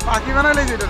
পাখি বানাইলে যেটা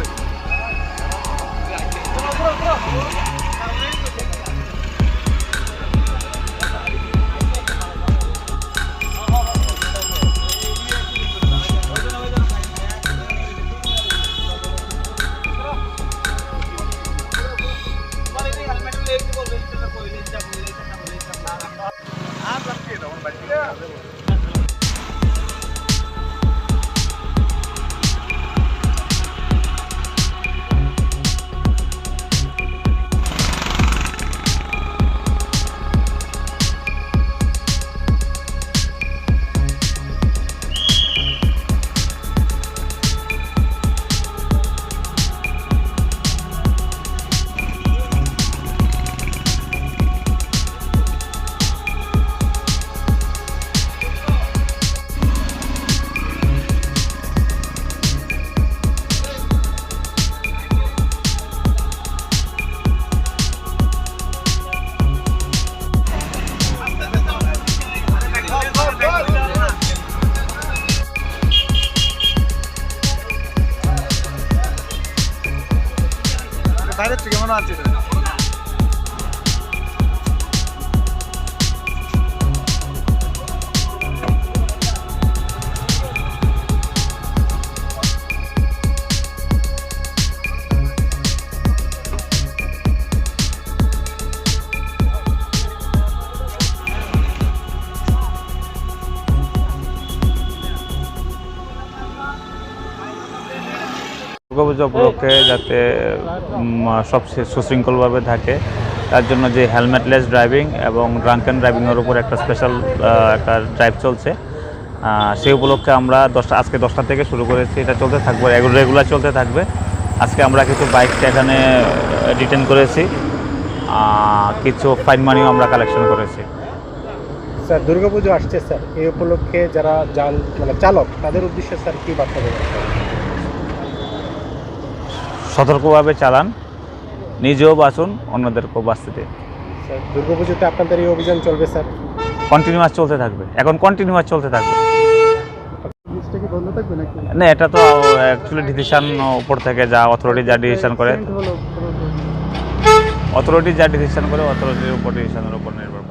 বাইরের থেকে মনে হচ্ছে দুর্গাপূজা উপলক্ষে যাতে সব সুশৃঙ্খলভাবে থাকে তার জন্য যে হেলমেটলেস ড্রাইভিং এবং ড্রাঙ্কেন ড্রাইভিংয়ের উপর একটা স্পেশাল একটা ড্রাইভ চলছে, সেই উপলক্ষে আমরা আজকে 10টা থেকে শুরু করেছি। এটা চলতে থাকবে, রেগুলার চলতে থাকবে। আজকে আমরা কিছু বাইকটা এখানে ডিটেন করেছি, কিছু ফাইন মানিও আমরা কালেকশন করেছি। স্যার দুর্গাপুজো আসছে স্যার, এই উপলক্ষে যারা চালক তাদের উদ্দেশ্যে স্যার কী বার্তা দেবেন? সতর্কভাবে চালান, নিজেও বাঁচুন, অন্যদেরকেও বাঁচতে দিন। স্যার দুর্গাপুজোতে আপনাদের এই অভিযান চলবে স্যার? কন্টিনিউয়াস চলতে থাকবে, এখন কন্টিনিউয়াস চলতে থাকবে। বন্ধ থাকবে নাকি? না, এটা তো অ্যাকচুয়ালি ডিসিশন উপর থেকে যা অথরিটি যা ডিসিশন করে, অথরিটির উপর ডিসিশনের উপর নির্ভর